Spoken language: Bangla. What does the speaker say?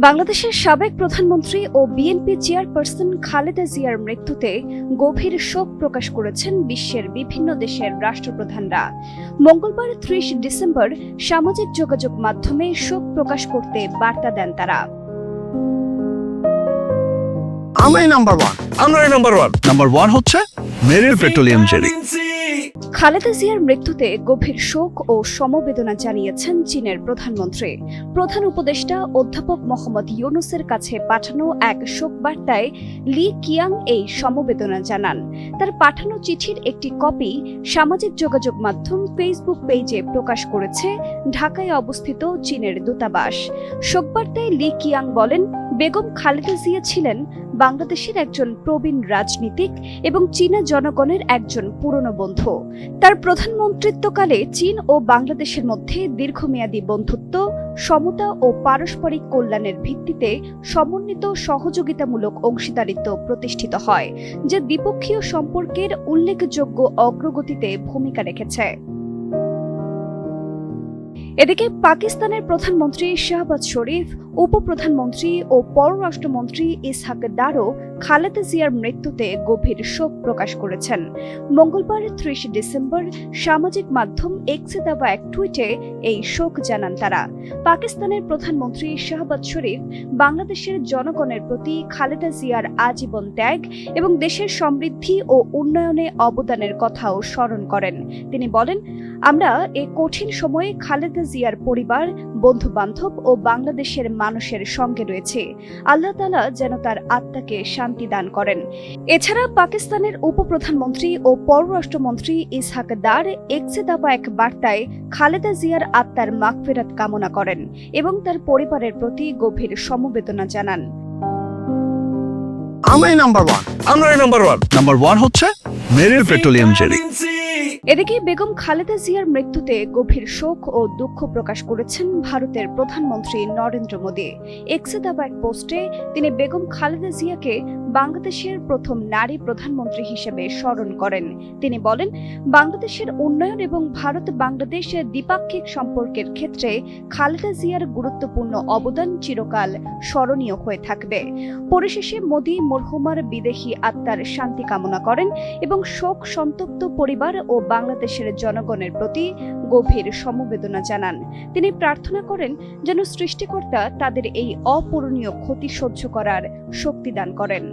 বাংলাদেশের সাবেক প্রধানমন্ত্রী ও বিএনপি চেয়ারপারসন খালেদা জিয়ার মৃত্যুতে গভীর শোক প্রকাশ করেছেন বিশ্বের বিভিন্ন দেশের রাষ্ট্রপ্রধানরা। মঙ্গলবার ৩০ ডিসেম্বর সামাজিক যোগাযোগ মাধ্যমে শোক প্রকাশ করতে বার্তা দেন তারা। নাম্বার ওয়ান হচ্ছে মেরিল পেট্রোলিয়াম জেলি। খালেদা জিয়ার মৃত্যুতে গভীর শোক ও সমবেদনা জানিয়েছেন চীনের প্রধানমন্ত্রী। প্রধান উপদেষ্টা অধ্যাপক মোহাম্মদ ইউনূসের কাছে পাঠানো এক শোক বার্তায় লি কিয়াং এই সমবেদনা জানান। তার পাঠানো চিঠির একটি কপি সামাজিক যোগাযোগ মাধ্যম ফেসবুক পেজে প্রকাশ করেছে ঢাকায় অবস্থিত চীনের দূতাবাস। শোক বার্তায় লি কিয়াং বলেন, বেগম খালেদা জিয়া ছিলেন বাংলাদেশের একজন প্রবীণ রাজনীতিক এবং চীনা জনগণের একজন পুরনো বন্ধু। তার প্রধানমন্ত্রিত্বকালে চীন ও বাংলাদেশের মধ্যে দীর্ঘমেয়াদী বন্ধুত্ব, সমতা ও পারস্পরিক কল্যাণের ভিত্তিতে সমন্বিত সহযোগিতামূলক অংশীদারিত্ব প্রতিষ্ঠিত হয়, যা দ্বিপক্ষীয় সম্পর্কের উল্লেখযোগ্য অগ্রগতিতে ভূমিকা রেখেছে। এদিকে পাকিস্তানের প্রধানমন্ত্রী শাহবাজ শরীফ, উপপ্রধানমন্ত্রী ও পররাষ্ট্রমন্ত্রী ইসহাক দারও খালেদা জিয়ার মৃত্যুতে গভীর শোক প্রকাশ করেছেন। মঙ্গলবার ৩০ ডিসেম্বর সামাজিক মাধ্যম এক্সে দেওয়া এক টুইটে এই শোক জানান তারা। পাকিস্তানের প্রধানমন্ত্রী শাহবাজ শরীফ বাংলাদেশের জনগণের প্রতি খালেদা জিয়ার আজীবন ত্যাগ এবং দেশের সমৃদ্ধি ও উন্নয়নে অবদানের কথাও স্মরণ করেন। তিনি বলেন, আমরা এ কঠিন সময়ে খালেদা জিয়ার পরিবার, বন্ধু বান্ধব ও বাংলাদেশের মানুষের সঙ্গে রয়েছে। আল্লাহ তাআলা যেন তার আত্মাকে শান্তি দান করেন। এছাড়া পাকিস্তানের উপপ্রধানমন্ত্রী ও পররাষ্ট্রমন্ত্রী ইসহাক দার এক্সে দেওয়া এক বার্তায় খালেদা জিয়ার আত্মার মাগফিরাত কামনা করেন এবং তার পরিবারের প্রতি গভীর সমবেদনা জানান। নাম্বার ওয়ান হচ্ছে মেরিল পেট্রোলিয়াম জেলি। এদিকে বেগম খালেদা জিয়ার মৃত্যুতে গভীর শোক ও দুঃখ প্রকাশ করেছেন ভারতের প্রধানমন্ত্রী নরেন্দ্র মোদী। এক্সে দেওয়া এক পোস্টে তিনি বেগম খালেদা জিয়াকে বাংলাদেশের প্রথম নারী প্রধানমন্ত্রী হিসেবে স্মরণ করেন। তিনি বলেন, বাংলাদেশের উন্নয়ন এবং ভারত বাংলাদেশের দ্বিপাক্ষিক সম্পর্কের ক্ষেত্রে খালেদা জিয়ার গুরুত্বপূর্ণ অবদান চিরকাল স্মরণীয় হয়ে থাকবে। পরিশেষে মোদী মরহুমার বিদেহী আত্মার শান্তি কামনা করেন এবং শোক সন্তপ্ত পরিবার ও বাংলাদেশের জনগণের প্রতি গভীর সমবেদনা জানান। তিনি প্রার্থনা করেন যেন সৃষ্টিকর্তা তাদের এই অপূরণীয় ক্ষতি সহ্য করার শক্তি দান করেন।